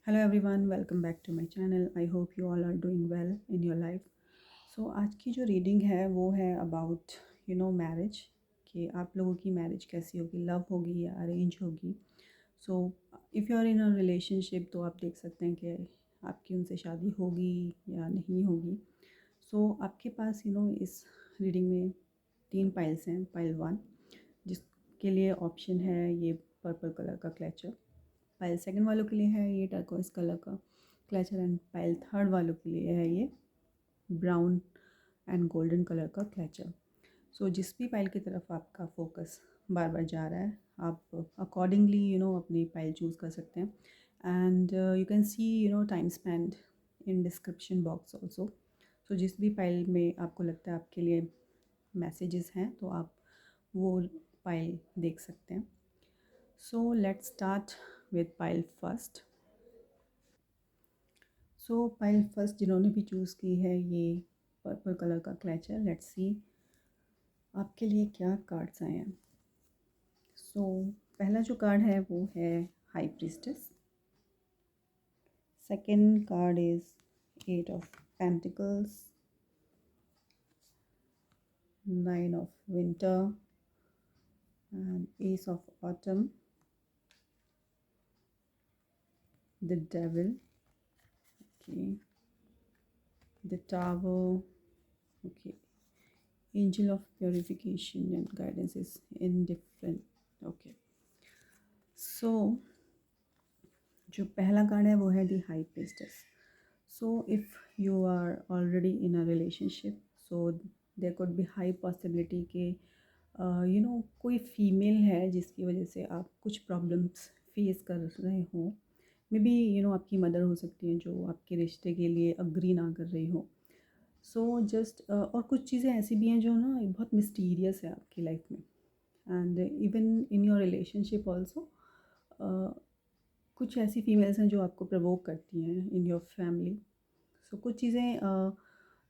Hello everyone, welcome back to my channel. I hope you all are doing well in your life. So आज की जो reading है वो है about marriage, कि आप लोगों की मैरिज कैसी होगी, लव होगी या अरेंज होगी। So if you are in a relationship तो आप देख सकते हैं कि आपकी उनसे शादी होगी या नहीं होगी। सो आपके पास इस रीडिंग में 3 पाइल्स हैं। पाइल 1 जिसके लिए ऑप्शन है ये पर्पल कलर का क्लेचर। पाइल सेकंड वालों के लिए है ये टर्कोइस कलर का क्लेचर। एंड पाइल थर्ड वालों के लिए है ये ब्राउन एंड गोल्डन कलर का क्लेचर। सो जिस भी पाइल की तरफ आपका फोकस बार बार जा रहा है, आप अकॉर्डिंगली अपनी पाइल चूज़ कर सकते हैं। And you can see time spend in description box also. So जिस भी पाइल में आपको लगता है आपके लिए मैसेजेस हैं तो आप वो पाइल देख सकते हैं। So let's start with pile first. So pile first जिन्होंने भी चूज़ की है ये पर्पल कलर का क्लेचर, लेट्स सी आपके लिए क्या कार्ड्स आए हैं। सो पहला जो कार्ड है वो है high priestess. Second card is 8 of pentacles, 9 of winter and S of autumn, the devil, okay, the tower, okay, angel of purification and guidance is indifferent, okay. So जो पहला कार्ड है वो है the high priestess. So if you are already in a relationship, so there could be high possibility कि कोई female है जिसकी वजह से आप कुछ प्रॉब्लम्स फेस कर रहे हो। मे बी आपकी मदर हो सकती है जो आपके रिश्ते के लिए अग्री ना कर रही हो। सो जस्ट और कुछ चीज़ें ऐसी भी हैं जो ना बहुत मिस्टीरियस है आपकी लाइफ में। And even in your relationship also कुछ ऐसी फीमेल्स हैं जो आपको प्रवोक करती हैं इन योर फैमिली। सो कुछ चीज़ें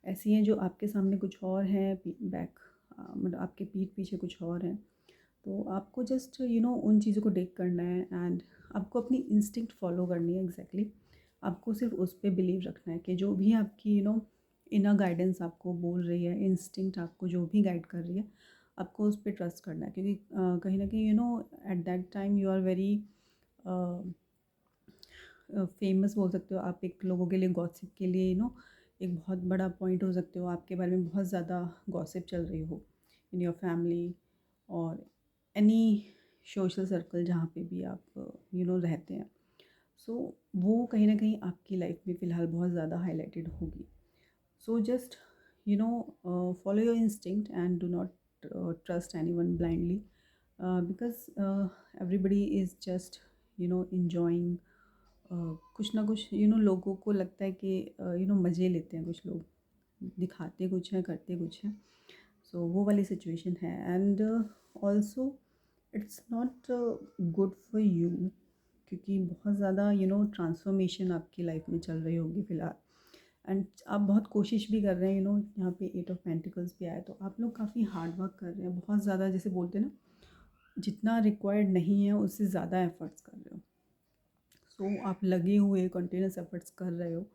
ऐसी हैं जो आपके सामने कुछ और हैं, बैक मतलब आपके पीठ पीछे कुछ और हैं। तो आपको जस्ट उन चीज़ों को देख करना है एंड आपको अपनी इंस्टिंक्ट फॉलो करनी है। एग्जैक्टली आपको सिर्फ उस पर बिलीव रखना है कि जो भी आपकी इनर गाइडेंस आपको बोल रही है, इंस्टिंक्ट आपको जो भी गाइड कर रही है, आपको उस पर ट्रस्ट करना है। क्योंकि कहीं ना कहीं at that time you are very famous बोल सकते हो आप, एक लोगों के लिए गॉसिप के लिए एक बहुत बड़ा पॉइंट हो सकते हो। आपके बारे में बहुत ज़्यादा गॉसिप चल रही हो इन योर फैमिली और एनी सोशल सर्कल जहाँ पे भी आप रहते हैं। सो वो कहीं ना कहीं आपकी लाइफ में फ़िलहाल बहुत ज़्यादा हाईलाइटेड होगी। So just follow your instinct and do not trust any one blindly, because everybody is just enjoying कुछ ना कुछ। लोगों को लगता है कि मज़े लेते हैं कुछ लोग, दिखाते कुछ हैं करते कुछ हैं। सो वो वाली सिचुएशन है। And also it's not good for you, क्योंकि बहुत ज़्यादा ट्रांसफॉर्मेशन आपकी लाइफ में चल रही होगी फ़िलहाल। एंड आप बहुत कोशिश भी कर रहे हैं। यहाँ पे 8 ऑफ पेंटिकल्स भी आया तो आप लोग काफ़ी हार्ड वर्क कर रहे हैं, बहुत ज़्यादा, जैसे बोलते हैं ना, जितना रिक्वायर्ड नहीं है उससे ज़्यादा एफर्ट्स कर रहे हो। सो आप लगे हुए कंटिन्यूस एफर्ट्स कर रहे हो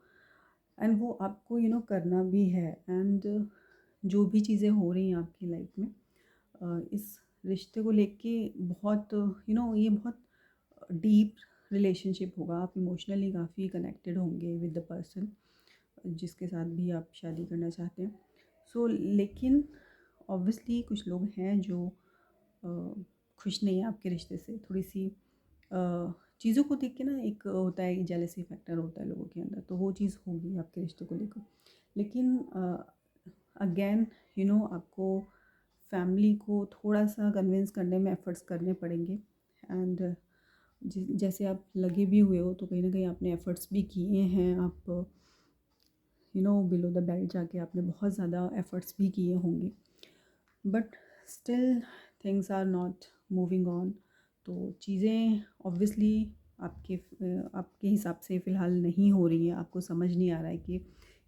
एंड वो आपको करना भी है। एंड जो भी चीज़ें हो रही हैं आपकी लाइफ में इस रिश्ते को लेके बहुत ये बहुत डीप रिलेशनशिप होगा। आप इमोशनली काफ़ी कनेक्टेड होंगे विद द पर्सन जिसके साथ भी आप शादी करना चाहते हैं। सो लेकिन ऑब्वियसली कुछ लोग हैं जो खुश नहीं है आपके रिश्ते से। थोड़ी सी चीज़ों को देख के ना, एक होता है जेलसी फैक्टर होता है लोगों के अंदर, तो वो चीज़ होगी आपके रिश्ते को लेकर। लेकिन अगेन आपको फैमिली को थोड़ा सा कन्विंस करने में एफ़र्ट्स करने पड़ेंगे। एंड जैसे आप लगे भी हुए हो तो कहीं ना कहीं आपने एफ़र्ट्स भी किए हैं। आप बिलो द बेल्ट जाके आपने बहुत ज़्यादा एफ़र्ट्स भी किए होंगे, but still things are not moving on. तो चीज़ें ऑब्वियसली आपके हिसाब से फ़िलहाल नहीं हो रही हैं। आपको समझ नहीं आ रहा है कि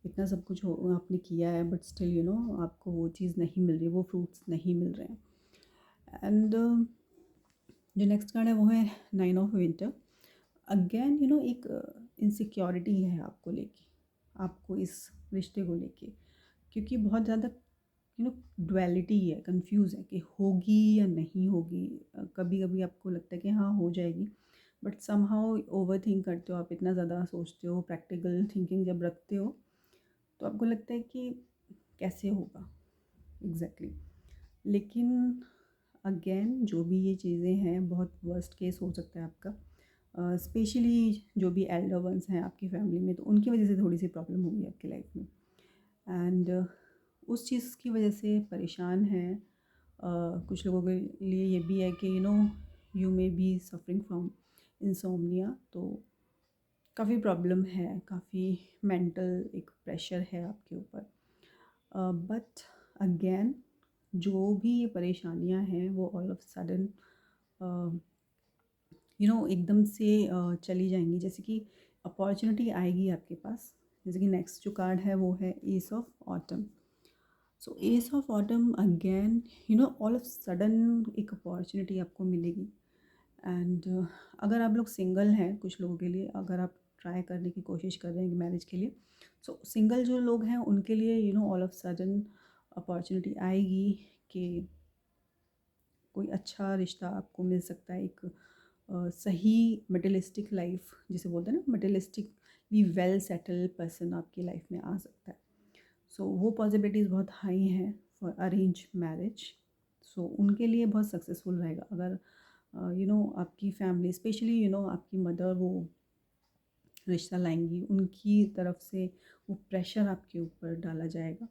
इतना सब कुछ आपने किया है, बट स्टिल आपको वो चीज़ नहीं मिल रही, वो फ्रूट्स नहीं मिल रहे हैं। एंड जो नेक्स्ट कार्ड है वो है 9 ऑफ विंटर। अगेन एक इनसिक्योरिटी है आपको लेके, आपको इस रिश्ते को लेके, क्योंकि बहुत ज़्यादा डुअलिटी है, कंफ्यूज है कि होगी या नहीं होगी। कभी कभी आपको लगता है कि हाँ हो जाएगी, बट समहाउ ओवर थिंक करते हो आप, इतना ज़्यादा सोचते हो, प्रैक्टिकल थिंकिंग जब रखते हो तो आपको लगता है कि कैसे होगा एग्जैक्टली लेकिन अगेन जो भी ये चीज़ें हैं, बहुत वर्स्ट केस हो सकता है आपका, स्पेशली जो भी एल्डर वंस हैं आपकी फैमिली में, तो उनकी वजह से थोड़ी सी प्रॉब्लम होगी आपकी लाइफ में। एंड उस चीज़ की वजह से परेशान हैं। कुछ लोगों के लिए ये भी है कि you may be suffering from insomnia, तो काफ़ी प्रॉब्लम है, काफ़ी मेंटल एक प्रेशर है आपके ऊपर। बट अगेन जो भी ये परेशानियां हैं वो ऑल ऑफ सडन एकदम से चली जाएंगी, जैसे कि अपॉर्चुनिटी आएगी आपके पास। जैसे कि नेक्स्ट जो कार्ड है वो है S of autumn. So S of autumn again all of sudden एक अपॉर्चुनिटी आपको मिलेगी। एंड अगर आप लोग सिंगल हैं, कुछ लोगों के लिए अगर आप ट्राई करने की कोशिश कर रहे हैं मैरिज के लिए, सो सिंगल जो लोग हैं उनके लिए ऑल ऑफ सडन अपॉर्चुनिटी आएगी कि कोई अच्छा रिश्ता आपको मिल सकता है। एक सही मटेरियलिस्टिक लाइफ जिसे बोलते हैं ना, मटेरियलिस्टिकली वेल सेटल्ड पर्सन आपकी लाइफ में आ सकता है। सो वो पॉसिबिलिटीज़ बहुत हाई हैं फॉर अरेंज मैरिज। सो उनके लिए बहुत सक्सेसफुल रहेगा अगर आपकी फैमिली, स्पेशली आपकी मदर वो रिश्ता लाएंगी, उनकी तरफ से वो प्रेशर आपके ऊपर डाला जाएगा।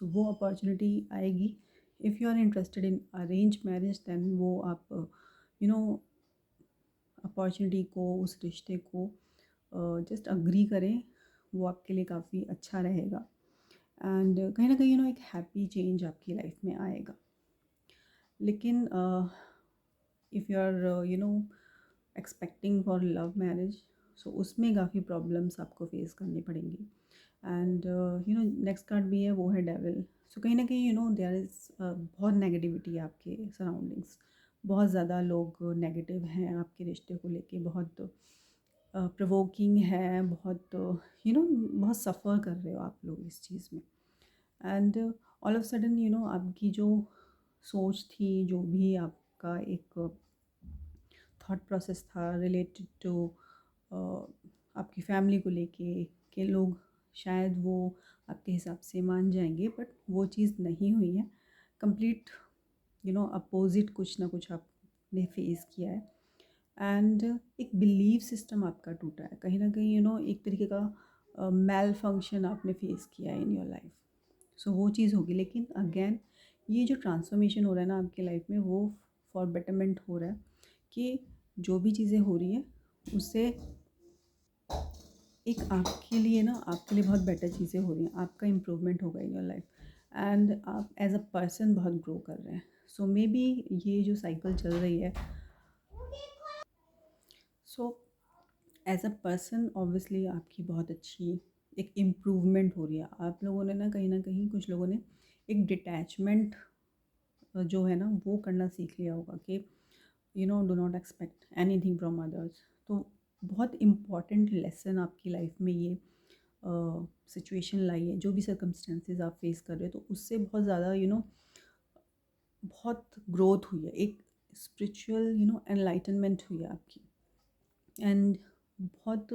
सो वो अपॉर्चुनिटी आएगी। If you are interested in arrange marriage then वो आप अपॉर्चुनिटी को, उस रिश्ते को जस्ट अग्री करें, वो आपके लिए काफ़ी अच्छा रहेगा। एंड कहीं ना कहीं एक हैप्पी चेंज आपकी लाइफ में आएगा। लेकिन if you are expecting for love marriage, so उसमें काफ़ी प्रॉब्लम्स आपको फेस करनी पड़ेंगी। एंड नेक्स्ट कार्ड भी है वो है डेविल। सो कहीं ना कहीं देयर इज़ बहुत नेगेटिविटी है आपके सराउंडिंग्स, बहुत ज़्यादा लोग नेगेटिव हैं आपके रिश्ते को लेके, बहुत प्रोवोकिंग है, बहुत बहुत सफ़र कर रहे हो आप लोग इस चीज़ में। एंड ऑल ऑफ सडन आपकी जो सोच थी, जो भी आपका एक थॉट प्रोसेस था रिलेटेड टू आपकी फैमिली को लेके, कि लोग शायद वो आपके हिसाब से मान जाएंगे, बट वो चीज़ नहीं हुई है। कंप्लीट अपोजिट कुछ ना कुछ आपने फेस किया है। एंड एक बिलीफ सिस्टम आपका टूटा है कहीं ना कहीं, एक तरीके का मेल फंक्शन आपने फेस किया है इन योर लाइफ। सो वो चीज़ होगी। लेकिन अगेन ये जो ट्रांसफॉर्मेशन हो रहा है ना आपकी लाइफ में, वो फॉर बेटरमेंट हो रहा है, कि जो भी चीज़ें हो रही हैं उससे एक आपके लिए आपके लिए बहुत बेटर चीज़ें हो रही हैं, आपका इम्प्रूवमेंट होगा इन योर लाइफ। एंड आप एज अ पर्सन बहुत ग्रो कर रहे हैं। सो मे बी ये जो साइकिल चल रही है, so as a person obviously आपकी बहुत अच्छी एक इम्प्रूवमेंट हो रही है। आप लोगों ने ना कहीं कुछ लोगों ने एक डिटैचमेंट जो है ना वो करना सीख लिया होगा कि do not expect any thing from others. तो बहुत इम्पॉर्टेंट लेसन आपकी लाइफ में ये सिचुएशन लाई है। जो भी सर्कमस्टेंसेस आप फेस कर रहे हो, तो उससे बहुत ज़्यादा बहुत ग्रोथ हुई है, एक स्पिरिचुअल एनलाइटनमेंट हुई है आपकी। एंड बहुत,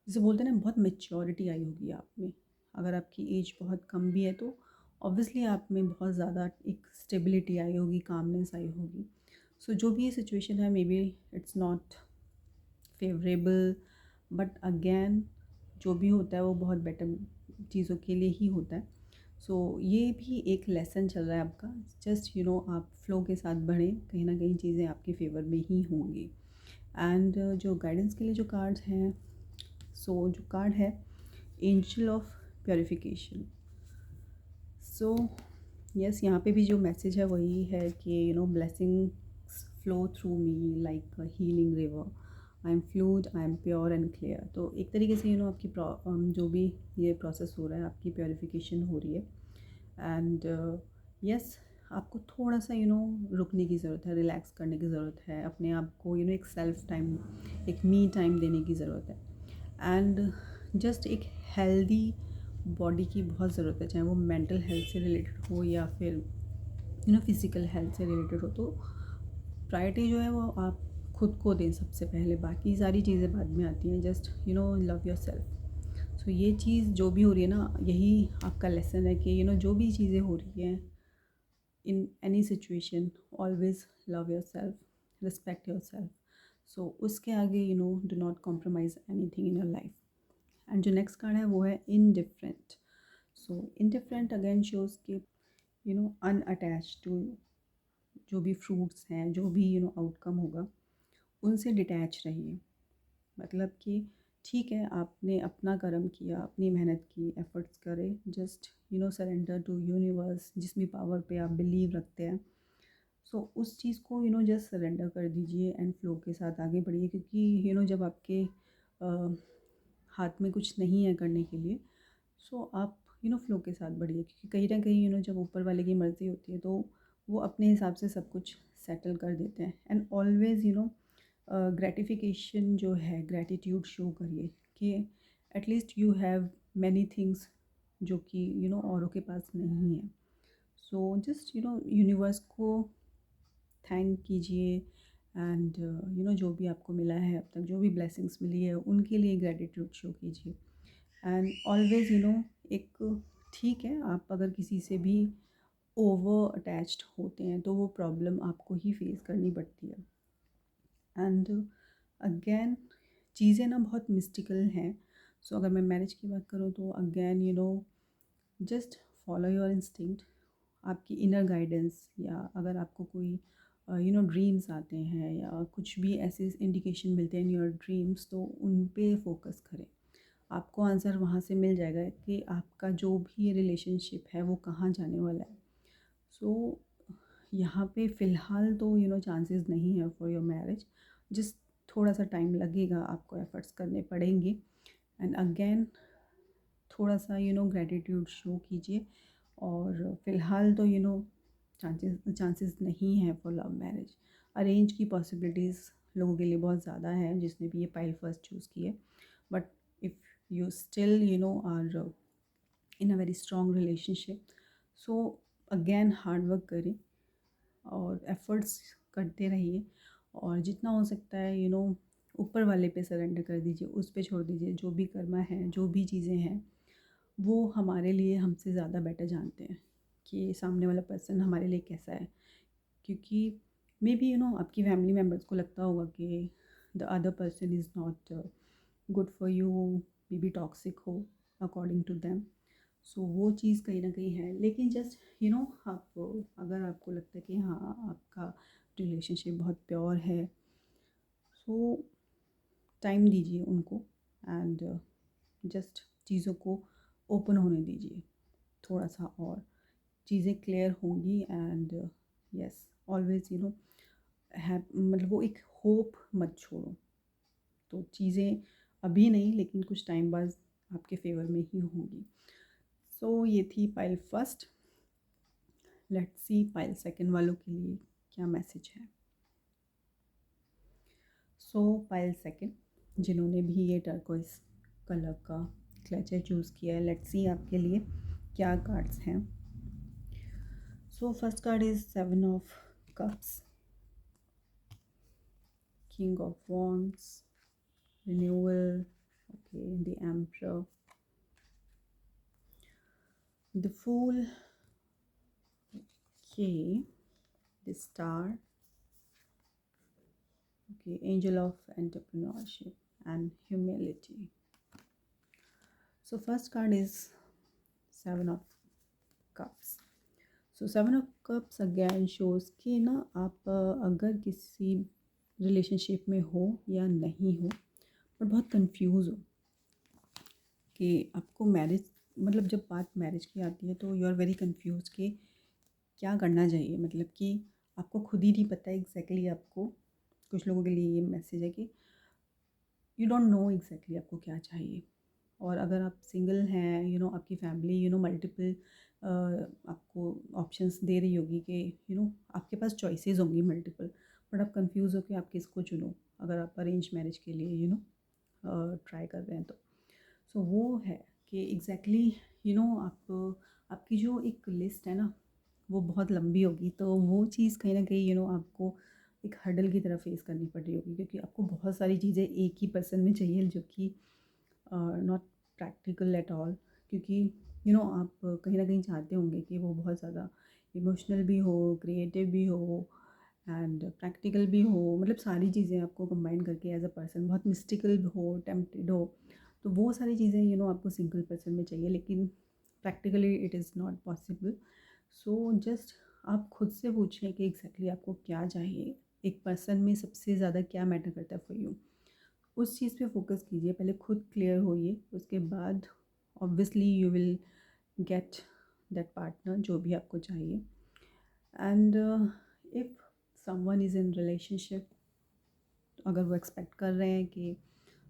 जैसे बोलते हैं ना, बहुत मेच्योरिटी आई होगी आप में। अगर आपकी एज बहुत कम भी है तो ऑब्वियसली आप में बहुत ज़्यादा एक स्टेबिलिटी आई होगी, कामनेस आई होगी। सो जो भी ये सिचुएशन है, may be it's not favourable, but again जो भी होता है वो बहुत बेटर चीज़ों के लिए ही होता है। सो ये भी एक लेसन चल रहा है आपका। जस्ट आप फ्लो के साथ बढ़ें, कहीं ना कहीं चीज़ें आपके फेवर में ही होंगी। एंड जो गाइडेंस के लिए जो कार्ड्स हैं, सो जो कार्ड है angel of purification. So yes, यहाँ पे भी जो मैसेज है वही है कि blessings flow through me like a healing river, I am fluid, I am pure and clear. तो एक तरीके से आपकी जो भी ये प्रोसेस हो रहा है, आपकी प्योरिफिकेशन हो रही है। एंड यस, आपको थोड़ा सा रुकने की ज़रूरत है, रिलैक्स करने की ज़रूरत है, अपने आप को एक सेल्फ टाइम, एक मी टाइम देने की ज़रूरत है। एंड जस्ट एक हेल्दी बॉडी की बहुत ज़रूरत है, चाहे वो मेंटल हेल्थ से रिलेटेड हो या फिर फिज़िकल हेल्थ से रिलेटेड हो। तो प्रायोरिटी जो है वो आप खुद को दें सबसे पहले, बाकी सारी चीज़ें बाद में आती हैं। Just love yourself. So ये चीज़ जो भी हो रही है ना, यही आपका लेसन है कि जो भी चीज़ें हो रही हैं in any situation, always love yourself, respect yourself. So उसके आगे do not compromise anything in your life. And जो नेक्स्ट कार्ड है वो है indifferent. So indifferent again shows कि अनअटैच टू जो भी फ्रूट्स हैं, जो भी आउटकम होगा, उनसे डिटैच रहिए। मतलब कि ठीक है, आपने अपना कर्म किया, अपनी मेहनत की, एफर्ट्स करे, जस्ट सरेंडर टू यूनिवर्स, जिस भी पावर पे आप बिलीव रखते हैं। सो उस चीज़ को जस्ट सरेंडर कर दीजिए एंड फ्लो के साथ आगे बढ़िए। क्योंकि जब आपके हाथ में कुछ नहीं है करने के लिए, सो आप फ्लो के साथ बढ़िए। क्योंकि कहीं ना कहीं जब ऊपर वाले की मर्ज़ी होती है तो वो अपने हिसाब से सब कुछ सेटल कर देते हैं। एंड ऑलवेज़ ग्रेटिफिकेशन जो है, ग्रैटिट्यूड शो करिए कि at least you have many things जो कि औरों के पास नहीं है। सो जस्ट यूनिवर्स को थैंक कीजिए। एंड जो भी आपको मिला है अब तक, जो भी ब्लेसिंग्स मिली है, उनके लिए ग्रेटिट्यूड शो कीजिए। एंड ऑलवेज़ एक ठीक है, आप अगर किसी से भी ओवर अटैच्ड होते हैं तो वो प्रॉब्लम आपको ही फेस करनी पड़ती है। एंड अगेन चीज़ें ना बहुत मिस्टिकल हैं। सो अगर मैं मैरिज की बात करूँ तो again just follow your instinct, आपकी इनर गाइडेंस, या अगर आपको कोई ड्रीम्स आते हैं या कुछ भी ऐसे इंडिकेशन मिलते हैं इन योर ड्रीम्स, तो उन पे फोकस करें। आपको आंसर वहाँ से मिल जाएगा कि आपका जो भी रिलेशनशिप है वो कहाँ जाने वाला है। सो यहाँ पे फ़िलहाल तो चांसेस नहीं है फॉर योर मैरिज। जिस थोड़ा सा टाइम लगेगा, आपको एफ़र्ट्स करने पड़ेंगे। एंड अगेन थोड़ा सा ग्रैटिट्यूड शो कीजिए। और फ़िलहाल तो चांसेस नहीं है फॉर लव मैरिज। अरेंज की पॉसिबिलिटीज़ लोगों के लिए बहुत ज़्यादा है, जिसने भी ये पाइल फर्स्ट चूज़ की है। But if you still are in a very strong relationship, so again hard work करें और एफ़र्ट्स करते रहिए। और जितना हो सकता है ऊपर वाले पे सरेंडर कर दीजिए, उस पे छोड़ दीजिए। जो भी कर्मा है, जो भी चीज़ें हैं, वो हमारे लिए हमसे ज़्यादा बेटर जानते हैं कि सामने वाला पर्सन हमारे लिए कैसा है। क्योंकि मे बी आपकी फैमिली मेम्बर्स को लगता होगा कि the other person is not good for you, may be toxic हो अकॉर्डिंग टू देम। सो वो चीज़ कहीं ना कहीं है। लेकिन जस्ट आप अगर आपको लगता है कि हाँ, आपका रिलेशनशिप बहुत प्योर है, सो टाइम दीजिए उनको। एंड जस्ट चीज़ों को ओपन होने दीजिए थोड़ा सा, और चीज़ें क्लियर होंगी। एंड यस, ऑलवेज़ है, मतलब वो एक होप मत छोड़ो। तो चीज़ें अभी नहीं, लेकिन कुछ टाइम बाद आपके फेवर में ही होंगी। सो ये थी pile first. Let's see pile second वालों के लिए क्या मैसेज है। सो पाइल सेकंड, जिन्होंने भी ये टर्कोइज कलर का क्लचर चूज़ किया है, लेट्स सी आपके लिए क्या कार्ड्स हैं। So first card is 7 of cups, king of wands, renewal, okay, the emperor, the fool, okay, the star, okay, angel of entrepreneurship and humility. So first card is 7 of cups. So 7 of cups again shows कि ना आप अगर किसी relationship में हो या नहीं हो, पर बहुत कंफ्यूज हो कि आपको मैरिज, मतलब जब बात मैरिज की आती है तो यू आर वेरी कंफ्यूज कि क्या करना चाहिए। मतलब कि आपको खुद ही नहीं पता एग्जैक्टली आपको। कुछ लोगों के लिए ये मैसेज है कि यू डोंट नो एग्जैक्टली आपको क्या चाहिए। और अगर आप सिंगल हैं, आपकी फैमिली मल्टीपल आपको ऑप्शंस दे रही होगी कि आपके पास चॉइसेस होंगी मल्टीपल, बट आप कंफ्यूज हो कि आप किसको चुनो अगर आप अरेंज मैरिज के लिए ट्राई कर रहे हैं तो। सो वो है कि एग्जैक्टली आप आपकी जो एक लिस्ट है ना वो बहुत लंबी होगी, तो वो चीज़ कहीं ना कहीं आपको एक हर्डल की तरह फेस करनी पड़ रही होगी, क्योंकि आपको बहुत सारी चीज़ें एक ही पर्सन में चाहिए जो कि नॉट प्रैक्टिकल एट ऑल। क्योंकि आप कहीं ना कहीं चाहते होंगे कि वो बहुत ज़्यादा इमोशनल भी हो, क्रिएटिव भी हो एंड प्रैक्टिकल भी हो, मतलब सारी चीज़ें आपको कंबाइन करके एज अ पर्सन बहुत मिस्टिकल हो, टेम्पटेड हो। तो वो सारी चीज़ें आपको सिंगल पर्सन में चाहिए, लेकिन practically it is not possible. So just आप खुद से पूछें कि एग्जैक्टली आपको क्या चाहिए, एक पर्सन में सबसे ज़्यादा क्या मैटर करता है फॉर यू। उस चीज़ पे फोकस कीजिए, पहले खुद क्लियर होइए, उसके बाद obviously you will get that partner जो भी आपको चाहिए। And if someone is in relationship, अगर वो एक्सपेक्ट कर रहे हैं कि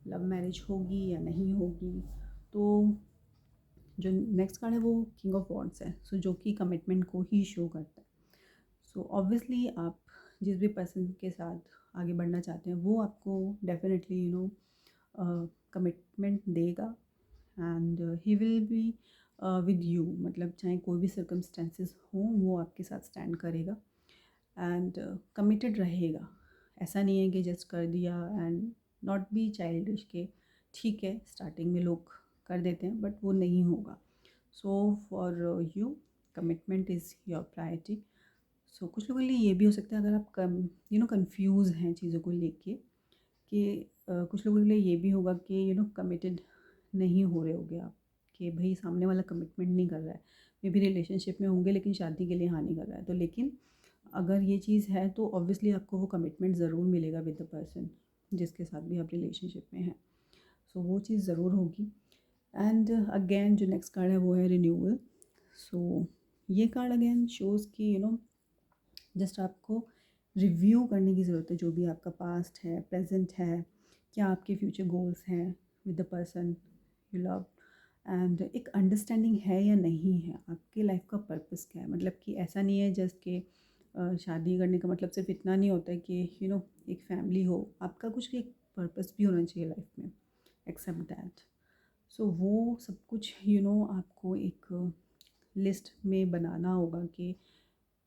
लव मैरिज होगी या नहीं होगी, तो जो नेक्स्ट कार्ड है वो किंग ऑफ वॉन्ड्स है। सो जो कि कमिटमेंट को ही शो करता है। सो ऑब्वियसली आप जिस भी पर्सन के साथ आगे बढ़ना चाहते हैं वो आपको डेफिनेटली कमिटमेंट देगा and he will be with you, मतलब चाहे कोई भी सर्कमस्टेंसेस हो वो आपके साथ स्टैंड करेगा एंड कमिटेड रहेगा। ऐसा नहीं है कि जस्ट कर दिया एंड नॉट बी चाइल्डिश के ठीक है स्टार्टिंग में लोग कर देते हैं, बट वो नहीं होगा। So for you commitment is your priority. So कुछ लोगों के लिए ये भी हो सकता है, अगर आप कंफ्यूज हैं चीज़ों को लेके कि कुछ लोगों के लिए ये भी होगा कि कमिटेड नहीं हो रहे होगे आप, कि भाई सामने वाला कमिटमेंट नहीं कर रहा है, मे भी रिलेशनशिप में होंगे लेकिन शादी के लिए हाँ नहीं कर रहा है। तो लेकिन अगर ये चीज़ है तो ऑब्वियसली आपको वो कमिटमेंट ज़रूर मिलेगा विद द पर्सन जिसके साथ भी आप रिलेशनशिप में हैं। सो वो चीज़ ज़रूर होगी। एंड अगेन जो नेक्स्ट कार्ड है वो है रिन्यूअल। सो ये कार्ड अगेन शोज़ कि जस्ट आपको रिव्यू करने की ज़रूरत है, जो भी आपका पास्ट है, प्रेजेंट है, क्या आपके फ्यूचर गोल्स हैं with the person you love, and एक अंडरस्टैंडिंग है या नहीं है, आपके लाइफ का पर्पस क्या है। मतलब कि ऐसा नहीं है जस्ट कि शादी करने का मतलब सिर्फ इतना नहीं होता है कि एक फैमिली हो, आपका कुछ एक पर्पस भी होना चाहिए लाइफ में, एक्सेप्ट दैट। सो वो सब कुछ आपको एक लिस्ट में बनाना होगा कि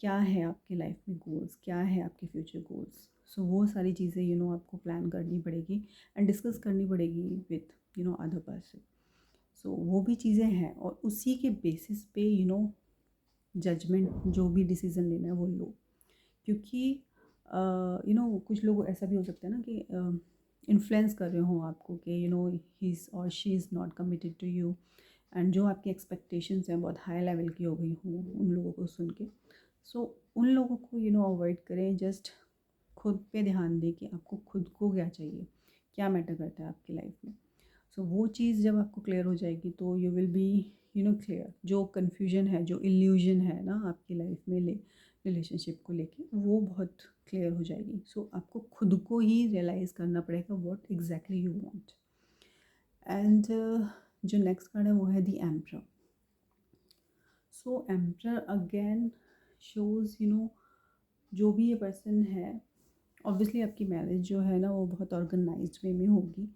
क्या है आपके लाइफ में गोल्स, क्या है आपके फ्यूचर गोल्स। सो वो सारी चीज़ें आपको प्लान करनी पड़ेगी एंड डिस्कस करनी पड़ेगी विथ अदर पर्सन। सो वो भी चीज़ें हैं और उसी के बेसिस पे जजमेंट जो भी डिसीज़न लेना है वो लो। क्योंकि कुछ लोग ऐसा भी हो सकता है ना कि इन्फ्लुएंस कर रहे हो आपको कि ही इज़ और she is not committed to you, and जो आपकी एक्सपेक्टेशंस हैं बहुत हाई लेवल की हो गई हों उन लोगों को सुन के। सो उन लोगों को अवॉइड करें, जस्ट खुद पे ध्यान दें कि आपको खुद को क्या चाहिए, क्या मैटर करता है आपकी लाइफ में। सो वो चीज़ जब आपको क्लियर हो जाएगी तो यू विल बी क्लियर। जो कन्फ्यूजन है, जो इल्यूजन है ना आपकी लाइफ में रिलेशनशिप को लेके, वो बहुत क्लियर हो जाएगी। सो आपको खुद को ही रियलाइज़ करना पड़ेगा what exactly you want. And जो नेक्स्ट कार्ड है वो है the emperor. So emperor again shows जो भी ये पर्सन है, ऑब्वियसली आपकी मैरिज जो है ना वो बहुत ऑर्गेनाइज्ड वे में होगी।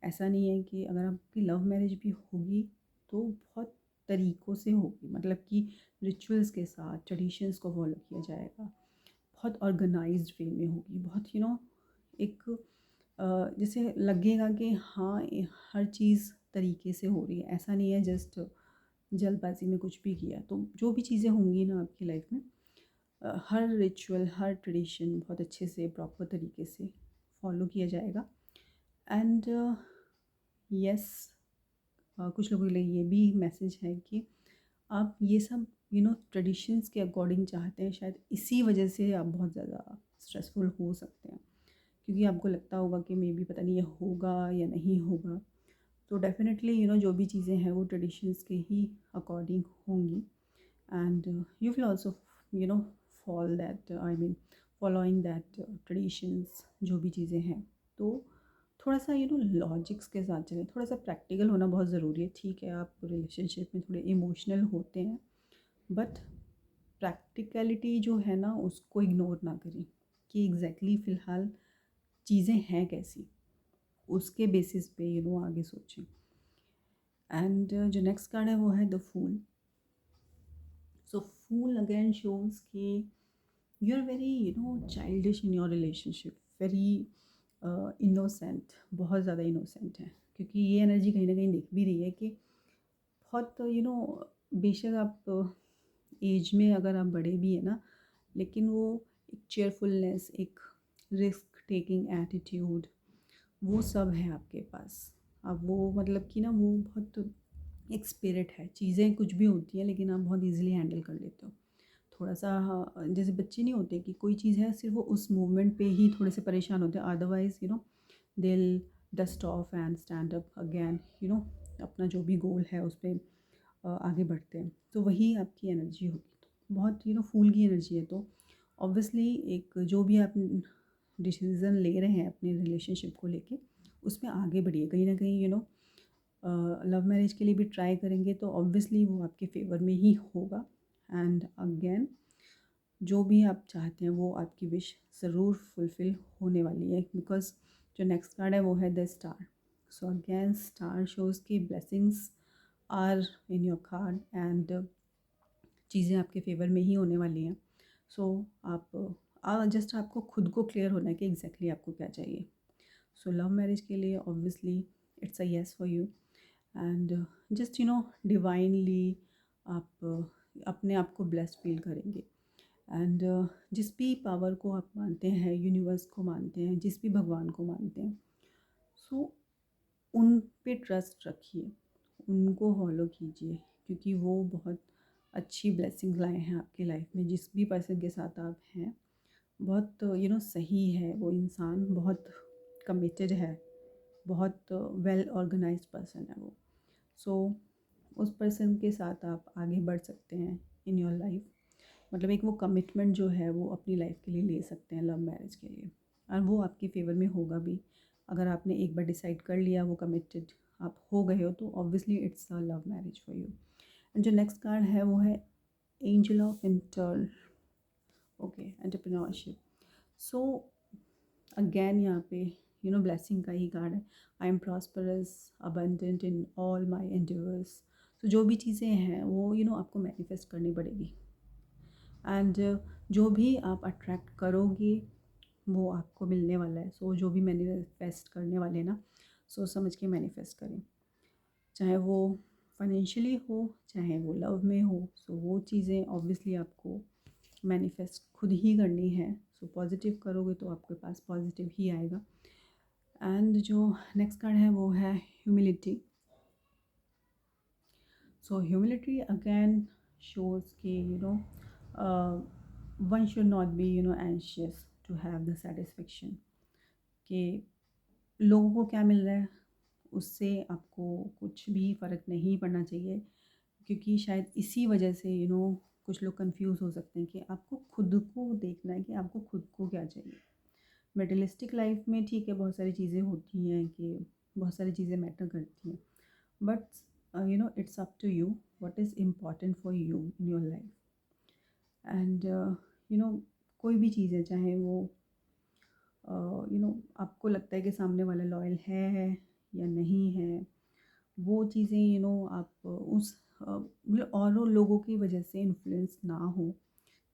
ऐसा नहीं है कि अगर आपकी लव मैरिज भी होगी तो बहुत तरीक़ों से होगी, मतलब कि रिचुअल्स के साथ ट्रेडिशंस को फॉलो किया जाएगा, बहुत ऑर्गेनाइज्ड वे में होगी, बहुत एक जैसे लगेगा कि हाँ हर चीज़ तरीके से हो रही है। ऐसा नहीं है जस्ट जल्दबाजी में कुछ भी किया। तो जो भी चीज़ें होंगी ना आपकी लाइफ में, हर रिचुअल, हर ट्रेडिशन बहुत अच्छे से प्रॉपर तरीके से फॉलो किया जाएगा। एंड यस, कुछ लोगों के लिए ये भी मैसेज है कि आप ये सब ट्रेडिशंस के अकॉर्डिंग चाहते हैं, शायद इसी वजह से आप बहुत ज़्यादा स्ट्रेसफुल हो सकते हैं, क्योंकि आपको लगता होगा कि मे बी पता नहीं ये होगा या नहीं होगा। तो डेफिनेटली जो भी चीज़ें हैं वो ट्रेडिशंस के ही अकॉर्डिंग होंगी, and you will also fall that, I mean following that traditions, जो भी चीज़ें हैं। तो थोड़ा सा लॉजिक्स के साथ चलें, थोड़ा सा प्रैक्टिकल होना बहुत ज़रूरी है। ठीक है आप रिलेशनशिप में थोड़े इमोशनल होते हैं, बट प्रैक्टिकलिटी जो है ना उसको इग्नोर ना करें कि एग्जैक्टली फ़िलहाल चीज़ें हैं कैसी, उसके बेसिस पे आगे सोचें। एंड जो नेक्स्ट कार्ड है वो है the fool. So fool again shows कि you are very childish in your relationship, very innocent, बहुत ज़्यादा इनोसेंट है, क्योंकि ये एनर्जी कहीं ना कहीं दिख भी रही है कि बहुत बेशक आप एज में अगर आप बड़े भी हैं ना, लेकिन वो एक चेयरफुलनेस, एक रिस्क टेकिंग एटीट्यूड, वो सब है आपके पास। अब वो मतलब कि ना वो बहुत एक स्पिरिट है, चीज़ें कुछ भी होती हैं लेकिन आप बहुत इजीली हैंडल कर लेते हो। थोड़ा सा जैसे बच्चे नहीं होते कि कोई चीज़ है सिर्फ वो उस मूवमेंट पे ही थोड़े से परेशान होते हैं, अदरवाइज दिल dust of and stand up again, अपना जो भी गोल है उस पर आगे बढ़ते हैं। तो वही आपकी एनर्जी होगी, तो बहुत फूल की एनर्जी है। तो ऑब्वियसली एक जो भी आप डिसीज़न ले रहे हैं अपने रिलेशनशिप को लेके, उसमें आगे बढ़िए। कहीं ना कहीं लव मैरिज के लिए भी ट्राई करेंगे तो ऑब्वियसली वो आपके फेवर में ही होगा। एंड अगेन जो भी आप चाहते हैं वो आपकी विश ज़रूर फुलफ़िल होने वाली है, बिकॉज जो नेक्स्ट कार्ड है वो है the star. So again star shows की blessings are in your card and चीज़ें आपके फेवर में ही होने वाली हैं। सो आप जस्ट आपको खुद को क्लियर होना है कि एग्जैक्टली आपको क्या चाहिए। सो लव मैरिज के लिए obviously it's a yes for you. And just divinely आप अपने आप को ब्लेस्ड फील करेंगे। एंड जिस भी पावर को आप मानते हैं, यूनिवर्स को मानते हैं, जिस भी भगवान को मानते हैं, सो उन पे ट्रस्ट रखिए, उनको फॉलो कीजिए, क्योंकि वो बहुत अच्छी ब्लेसिंग लाए हैं आपके लाइफ में। जिस भी पर्सन के साथ आप हैं बहुत सही है वो इंसान, बहुत कमिटेड है, बहुत वेल ऑर्गेनाइज्ड पर्सन है वो। सो उस पर्सन के साथ आप आगे बढ़ सकते हैं इन योर लाइफ। मतलब एक वो कमिटमेंट जो है वो अपनी लाइफ के लिए ले सकते हैं लव मैरिज के लिए, और वो आपके फेवर में होगा भी। अगर आपने एक बार डिसाइड कर लिया, वो कमिटेड आप हो गए हो, तो obviously it's a love marriage for you. And जो नेक्स्ट कार्ड है वो है angel of inter, okay, entrepreneurship. So again यहाँ पे ब्लेसिंग का ही कार्ड है। I am prosperous abundant in all my endeavours. तो जो भी चीज़ें हैं वो आपको मैनिफेस्ट करनी पड़ेगी। एंड जो भी आप अट्रैक्ट करोगे वो आपको मिलने वाला है। सो जो भी मैनिफेस्ट करने वाले हैं ना, सोच समझ के मैनिफेस्ट करें, चाहे वो फाइनेंशियली हो, चाहे वो लव में हो। सो वो चीज़ें ऑब्वियसली आपको मैनिफेस्ट खुद ही करनी है। सो पॉजिटिव करोगे तो आपके पास पॉजिटिव ही आएगा। एंड जो नेक्स्ट कार्ड है वो है humility. So humility again shows कि one should not be anxious to have the satisfaction, कि लोगों को क्या मिल रहा है उससे आपको कुछ भी फ़र्क नहीं पड़ना चाहिए। क्योंकि शायद इसी वजह से कुछ लोग कंफ्यूज हो सकते हैं कि आपको खुद को देखना है कि आपको खुद को क्या चाहिए। मेटलिस्टिक लाइफ में ठीक है, बहुत सारी चीज़ें होती हैं कि बहुत सारी चीज़ें मैटर करती हैं, but it's up to you what is important for you in your life. And कोई भी चीज़ है, चाहे वो आपको लगता है कि सामने वाला लॉयल है या नहीं है, वो चीज़ें आप उस मतलब और लोगों की वजह से इन्फ्लुएंस ना हो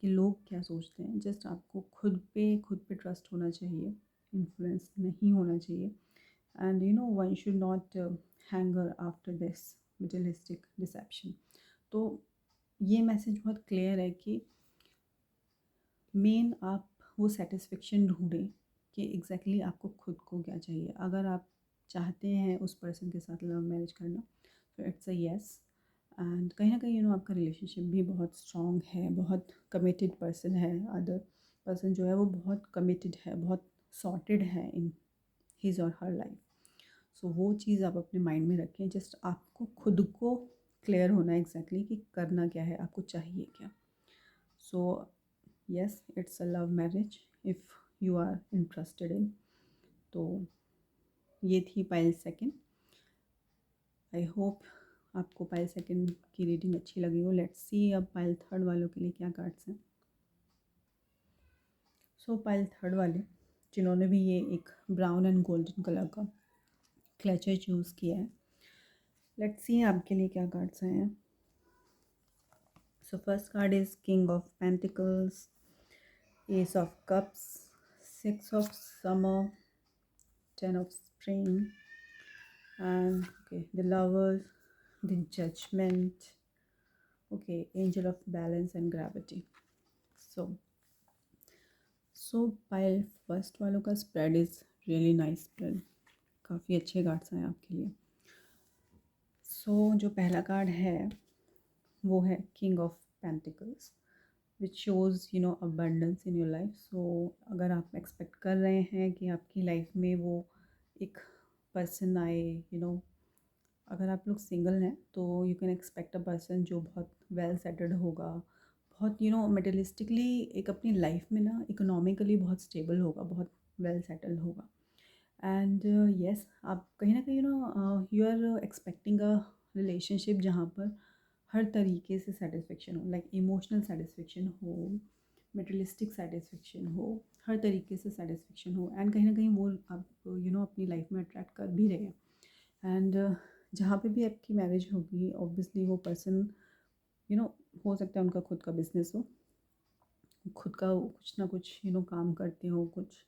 कि लोग क्या सोचते हैं। जस्ट आपको खुद पे ट्रस्ट होना चाहिए, इन्फ्लुएंस नहीं होना चाहिए। And one should not hanker after this materialistic deception. तो ये मैसेज बहुत क्लियर है कि मेन आप वो सेटिस्फेक्शन ढूंढें कि एग्जैक्टली आपको खुद को क्या चाहिए। अगर आप चाहते हैं उस पर्सन के साथ लव मैरिज करना, तो इट्स अ येस। एंड कहीं ना कहीं आपका रिलेशनशिप भी बहुत स्ट्रॉन्ग है, बहुत कमिटेड पर्सन है, अदर पर्सन जो है वो बहुत कमिटेड है, बहुत सॉर्टेड है इन हिज और हर लाइफ। सो वो चीज़ आप अपने माइंड में रखें। जस्ट आपको खुद को क्लियर होना है एग्जैक्टली कि करना क्या है, आपको चाहिए क्या। सो yes, it's a love marriage if you are interested in। तो ये थी पायल सेकंड। आई होप आपको पाइल सेकंड की रीडिंग अच्छी लगी हो। लेट्स सी अब पाइल थर्ड वालों के लिए क्या कार्ड्स हैं। सो पाइल थर्ड वाले जिन्होंने भी ये एक ब्राउन एंड गोल्डन कलर का क्लचर चूज़ किया है, लेट्स सी आपके लिए क्या कार्ड्स आए हैं। So first card is king of pentacles, S of cups, six of summer, 10 of spring, and okay, the lovers, the judgment, okay, angel of balance and gravity. So pile first वालों का spread is really nice spread, काफ़ी अच्छे cards हैं आपके लिए। जो पहला card है वो है king of pentacles, which shows abundance in your life. अगर आप एक्सपेक्ट कर रहे हैं कि आपकी लाइफ में वो एक पर्सन आए, अगर आप लोग सिंगल हैं तो you can expect a person जो बहुत वेल सेटल्ड होगा, बहुत मटेरियलिस्टिकली एक अपनी लाइफ में ना इकोनॉमिकली बहुत स्टेबल होगा, बहुत वेल सेटल्ड होगा। एंड येस, आप कहीं ना कहीं you are expecting a relationship जहाँ पर हर तरीके से सेटिस्फेक्शन हो, लाइक इमोशनल सेटिस्फेक्शन हो, मटेरियलिस्टिक सेटिस्फेक्शन हो, हर तरीके से सेटिस्फेक्शन हो। एंड कहीं ना कहीं वो आप अपनी लाइफ में अट्रैक्ट कर भी रहे हैं। एंड जहाँ पे भी आपकी मैरिज होगी, ऑब्वियसली वो पर्सन हो सकता है उनका खुद का बिजनेस हो, खुद का कुछ ना कुछ काम करते हो, कुछ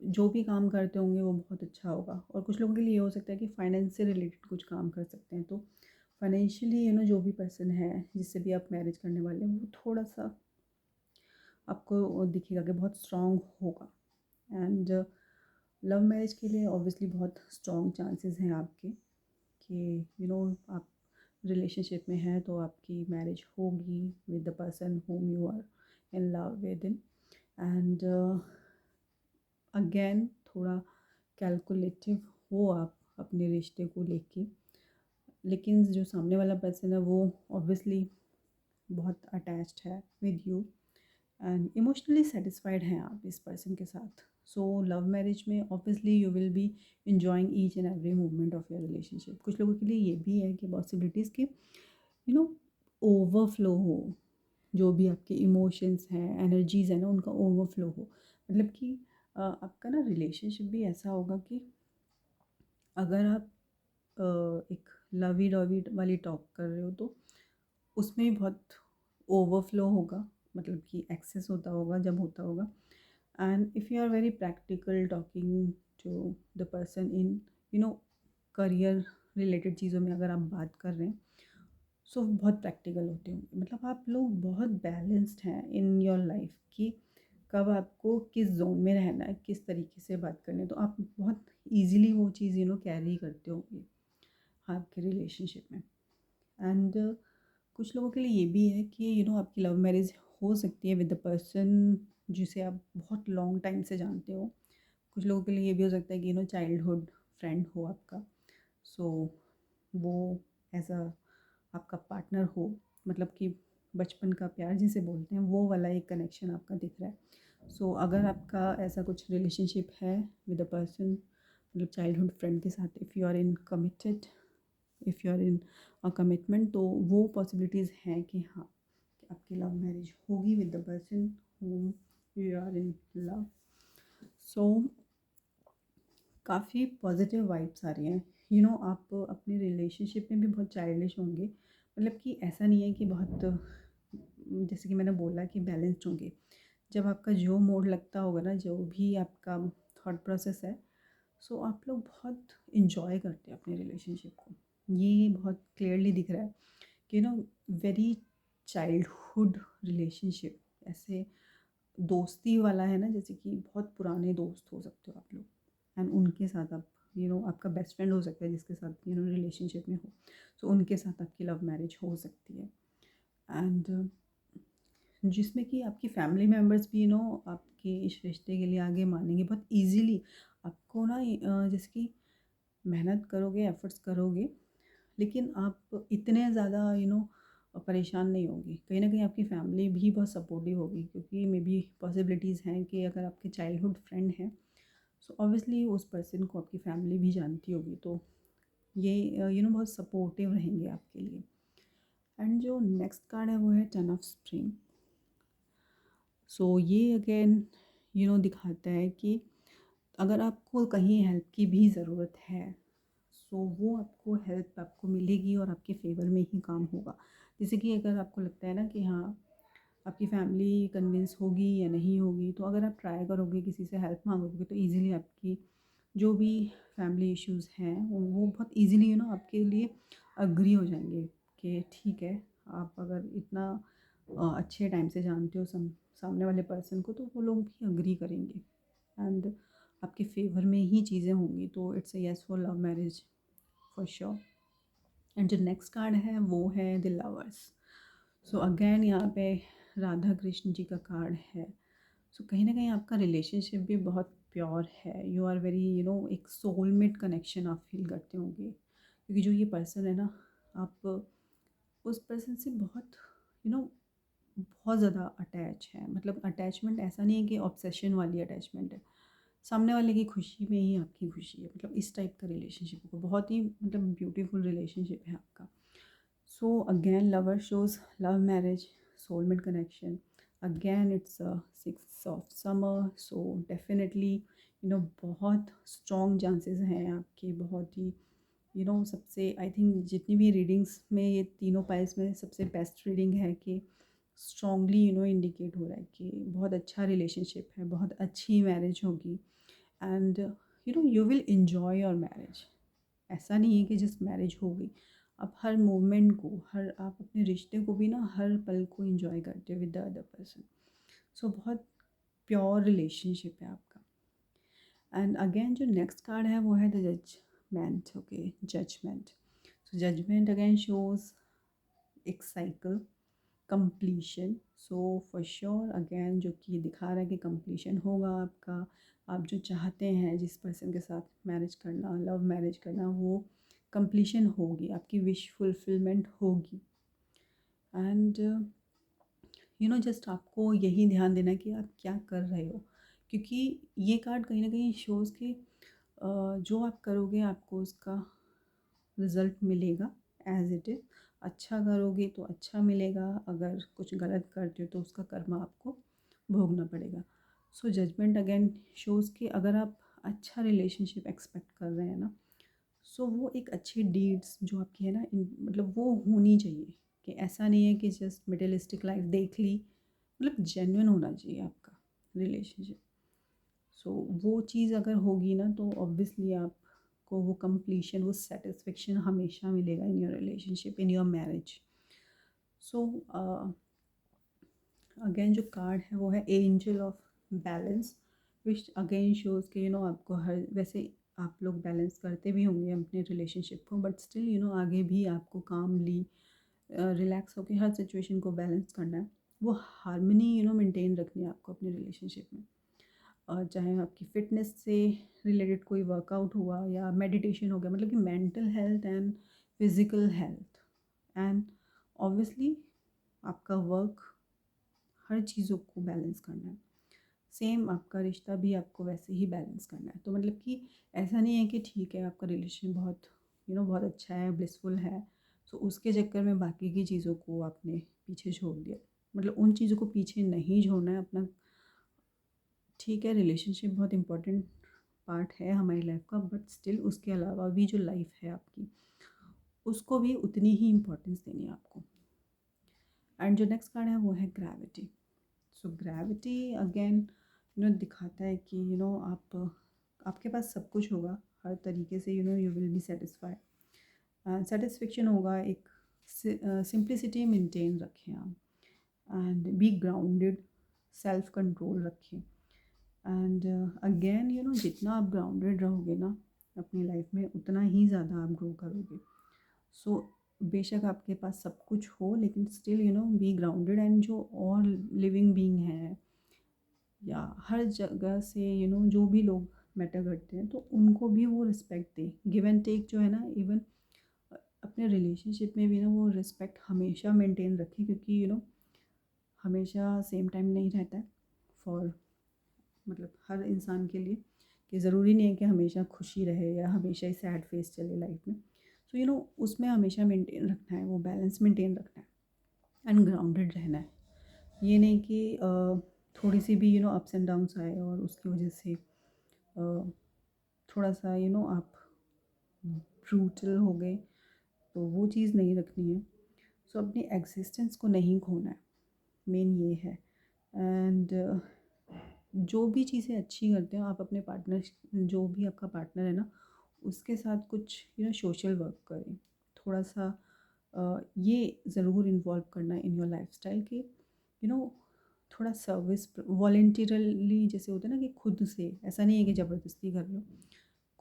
जो भी काम करते होंगे वो बहुत अच्छा होगा। और कुछ लोगों के लिए ये हो सकता है कि फाइनेंस से रिलेटेड कुछ काम कर सकते हैं। तो फाइनेंशियली जो भी पर्सन है जिससे भी आप मैरिज करने वाले हैं वो थोड़ा सा आपको दिखेगा कि बहुत स्ट्रॉन्ग होगा। एंड लव मैरिज के लिए ऑब्वियसली बहुत स्ट्रॉन्ग चांसेस हैं आपके कि आप रिलेशनशिप में हैं तो आपकी मैरिज होगी with the person whom you are in love with in. And again थोड़ा कैलकुलेटिव हो आप अपने रिश्ते को लेके, लेकिन जो सामने वाला पर्सन है वो ऑब्वियसली बहुत अटैच्ड है with you and emotionally satisfied हैं आप इस पर्सन के साथ। लव मैरिज में obviously you will be enjoying each and every moment of your relationship. कुछ लोगों के लिए ये भी है कि पॉसिबिलिटीज़ के ओवरफ्लो हो, जो भी आपके इमोशंस हैं, एनर्जीज़ हैं ना, उनका ओवरफ्लो हो। मतलब कि आपका ना रिलेशनशिप भी ऐसा होगा कि अगर आप एक लवी डवी वाली टॉक कर रहे हो तो उसमें भी बहुत ओवरफ्लो होगा, मतलब कि एक्सेस होता होगा जब होता होगा। And if you are very practical talking to the person in career related चीज़ों में अगर आप बात कर रहे हैं, बहुत प्रैक्टिकल होते होंगे। मतलब आप लोग बहुत बैलेंस्ड हैं इन योर लाइफ कि कब आपको किस जोन में रहना है, किस तरीके से बात करनी है। तो आप बहुत ईजीली वो चीज़ कैरी करते होंगे आपके रिलेशनशिप में। एंड कुछ लोगों के लिए ये भी है कि आपकी लव मैरिज हो सकती है विद द पर्सन जिसे आप बहुत लॉन्ग टाइम से जानते हो। कुछ लोगों के लिए ये भी हो सकता है कि चाइल्डहुड फ्रेंड हो आपका, वो एज अ आपका पार्टनर हो, मतलब कि बचपन का प्यार जिसे बोलते हैं वो वाला एक कनेक्शन आपका दिख रहा है। अगर आपका ऐसा कुछ रिलेशनशिप है विद अ पर्सन, मतलब चाइल्डहुड फ्रेंड के साथ, if you are in committed, if you are in a commitment, तो वो पॉसिबिलिटीज़ हैं कि हाँ, कि आपकी लव मैरिज होगी with the person whom you are in love. काफ़ी पॉजिटिव वाइब्स आ रही हैं। आप अपने रिलेशनशिप में भी बहुत चाइल्डिश होंगे, मतलब कि ऐसा नहीं है कि बहुत, जैसे कि मैंने बोला कि बैलेंस्ड होंगे। जब आपका जो मोड लगता होगा ना, जो भी आपका थॉट प्रोसेस है, आप लोग बहुत इन्जॉय करते हैं अपने रिलेशनशिप को। ये बहुत क्लियरली दिख रहा है कि वेरी चाइल्डहुड रिलेशनशिप, ऐसे दोस्ती वाला है ना, जैसे कि बहुत पुराने दोस्त हो सकते हो आप लोग, एंड उनके साथ आप आपका बेस्ट फ्रेंड हो सकता है जिसके साथ रिलेशनशिप में हो। उनके साथ आपकी लव मैरिज हो सकती है। एंड जिसमें कि आपकी फैमिली मेम्बर्स भी आपके इस रिश्ते के लिए आगे मानेंगे बहुत ईजीली। आपको ना जैसे कि मेहनत करोगे, एफर्ट्स करोगे, लेकिन आप इतने ज़्यादा परेशान नहीं होगी। कहीं ना कहीं आपकी फैमिली भी बहुत सपोर्टिव होगी, क्योंकि मे बी पॉसिबिलिटीज़ हैं कि अगर आपके चाइल्डहुड फ्रेंड हैं, ऑब्वियसली उस पर्सन को आपकी फैमिली भी जानती होगी, तो ये बहुत सपोर्टिव रहेंगे आपके लिए। एंड जो नेक्स्ट कार्ड है वो है 10 ऑफ स्प्रिंग। सो ये अगेन दिखाता है कि अगर आपको कहीं हेल्प की भी ज़रूरत है, सो वो आपको हेल्प आपको मिलेगी और आपके फेवर में ही काम होगा। जैसे कि अगर आपको लगता है ना कि हाँ, आपकी फैमिली कन्विंस होगी या नहीं होगी, तो अगर आप ट्राई करोगे, किसी से हेल्प मांगोगे, तो ईज़िली आपकी जो भी फैमिली इश्यूज़ हैं वो बहुत ईज़िली आपके लिए अग्री हो जाएंगे कि ठीक है। आप अगर इतना अच्छे टाइम से जानते हो सामने वाले पर्सन को, तो वो लोग भी अग्री करेंगे एंड आपके फेवर में ही चीज़ें होंगी। तो it's a yes for love marriage for sure. And जो नेक्स्ट कार्ड है वो है द लवर्स। सो अगेन यहाँ पे राधा कृष्ण जी का कार्ड है। सो कहीं ना कहीं आपका रिलेशनशिप भी बहुत प्योर है। यू आर वेरी एक सोलमेट कनेक्शन आप फील करते होंगे, क्योंकि जो ये पर्सन है ना, आप उस पर्सन से बहुत यू नो बहुत ज़्यादा अटैच है। मतलब अटैचमेंट ऐसा नहीं है कि ऑब्सेशन वाली अटैचमेंट है, सामने वाले की खुशी में ही आपकी खुशी है। मतलब इस टाइप का रिलेशनशिप होगा, बहुत ही मतलब ब्यूटीफुल रिलेशनशिप है आपका। So again lover shows love marriage soulmate connection. Again it's 6 of summer. So definitely बहुत स्ट्रॉन्ग चांसेस हैं आपके, बहुत ही सबसे आई थिंक जितनी भी रीडिंग्स में ये तीनों पाइल्स में सबसे बेस्ट रीडिंग है कि स्ट्रॉन्गली इंडिकेट हो रहा है कि बहुत अच्छा रिलेशनशिप है, बहुत अच्छी मैरिज होगी and you will enjoy your marriage. ऐसा नहीं है कि जस्ट मैरिज हो गई, आप हर मोमेंट को, हर आप अपने रिश्ते को भी ना हर पल को इन्जॉय करते हो with the other person. So बहुत प्योर रिलेशनशिप है आपका। एंड अगेन जो नेक्स्ट कार्ड है वो है the judgement. Okay, judgement. So judgement again shows एक cycle completion. So for sure again जो कि दिखा रहा है कि कंप्लीशन होगा आपका। आप जो चाहते हैं जिस पर्सन के साथ मैरिज करना, लव मैरिज करना, वो कंप्लीशन होगी, आपकी विश फुलफिलमेंट होगी। एंड जस्ट आपको यही ध्यान देना है कि आप क्या कर रहे हो, क्योंकि ये कार्ड कहीं ना कहीं शोज़ कि जो आप करोगे आपको उसका रिज़ल्ट मिलेगा एज इट इज़। अच्छा करोगे तो अच्छा मिलेगा, अगर कुछ गलत करते हो तो उसका कर्मा आपको भोगना पड़ेगा। सो जजमेंट अगेन शोज़ कि अगर आप अच्छा रिलेशनशिप एक्सपेक्ट कर रहे हैं ना, सो वो एक अच्छी डीड्स जो आपकी है ना मतलब वो होनी चाहिए। कि ऐसा नहीं है कि जस्ट मटेरियलिस्टिक लाइफ देख ली, मतलब जेन्युइन होना चाहिए आपका रिलेशनशिप। सो वो चीज़ अगर होगी ना, तो ऑब्वियसली आपको वो कंप्लीशन, वो सेटिस्फेक्शन हमेशा मिलेगा इन your relationship, in your marriage. So again जो कार्ड है वो है angel of balance, which again shows के आपको हर वैसे आप लोग बैलेंस करते भी होंगे अपने रिलेशनशिप को, बट स्टिल आगे भी आपको कामली रिलैक्स होकर हर सिचुएशन को बैलेंस करना है। वो हारमनी मेंटेन रखनी है आपको अपने रिलेशनशिप में। चाहे आपकी फ़िटनेस से रिलेटेड कोई वर्कआउट हुआ या मेडिटेशन हो गया, मतलब कि mental health and physical health and obviously आपका वर्क, हर चीज़ों को बैलेंस करना है। सेम आपका रिश्ता भी आपको वैसे ही बैलेंस करना है। तो मतलब कि ऐसा नहीं है कि ठीक है आपका रिलेशन बहुत बहुत अच्छा है, ब्लिसफुल है, तो उसके चक्कर में बाकी की चीज़ों को आपने पीछे छोड़ दिया। मतलब उन चीज़ों को पीछे नहीं छोड़ना है अपना। ठीक है, रिलेशनशिप बहुत इम्पोर्टेंट पार्ट है हमारी लाइफ का, बट स्टिल उसके अलावा भी जो लाइफ है आपकी, उसको भी उतनी ही इम्पोर्टेंस देनी है आपको। एंड जो नेक्स्ट कार्ड है वो है ग्रेविटी। सो ग्रेविटी अगेन दिखाता है कि आप आपके पास सब कुछ होगा हर तरीके से, you will be satisfied, satisfaction होगा। एक सिंप्लिसिटी मेंटेन रखें आप and be grounded, self control रखें। एंड अगेन जितना आप ग्राउंडेड रहोगे ना अपनी लाइफ में, उतना ही ज़्यादा आप ग्रो करोगे। सो बेशक आपके पास सब कुछ हो, लेकिन स्टिल बी ग्राउंडेड। एंड जो और लिविंग बीइंग है या हर जगह से जो भी लोग मैटर करते हैं, तो उनको भी वो रिस्पेक्ट दे। गिव एंड टेक जो है ना, इवन अपने रिलेशनशिप में भी ना वो रिस्पेक्ट हमेशा मेंटेन रखें, क्योंकि हमेशा सेम टाइम नहीं रहता है फॉर मतलब हर इंसान के लिए, कि ज़रूरी नहीं है कि हमेशा खुशी रहे या हमेशा ही सैड फेस चले लाइफ में। सो उसमें हमेशा मेंटेन रखना है, वो बैलेंस मेंटेन रखना है एंड ग्राउंडेड रहना है। ये नहीं कि थोड़ी सी भी अप्स एंड डाउन्स आए और उसकी वजह से थोड़ा सा आप ब्रूटल हो गए, तो वो चीज़ नहीं रखनी है। सो अपनी एग्जिस्टेंस को नहीं खोना है, मेन ये है। एंड जो भी चीज़ें अच्छी करते हो आप अपने पार्टनर, जो भी आपका पार्टनर है ना, उसके साथ कुछ सोशल वर्क करें। थोड़ा सा ये ज़रूर इन्वॉल्व करना इन योर लाइफस्टाइल कि थोड़ा सर्विस वॉलेंटियरली, जैसे होता है ना कि खुद से, ऐसा नहीं है कि ज़बरदस्ती कर लो,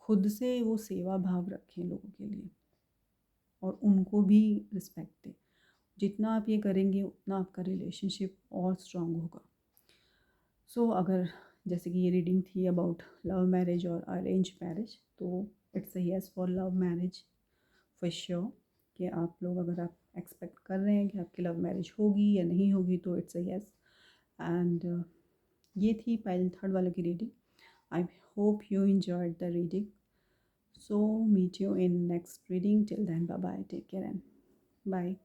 खुद से वो सेवा भाव रखें लोगों के लिए और उनको भी रिस्पेक्ट दें। जितना आप ये करेंगे उतना आपका रिलेशनशिप और स्ट्रांग होगा। सो अगर जैसे कि ये रीडिंग थी अबाउट लव मैरिज और अरेंज मैरिज, तो it's a yes for love marriage for sure. कि आप लोग अगर आप एक्सपेक्ट कर रहे हैं कि आपकी लव मैरिज होगी या नहीं होगी, तो इट्स अ येस। एंड ये थी पाइल थर्ड वाले की reading. I hope you enjoyed the reading. So meet you in next reading. Till then, bye bye. Take care and bye.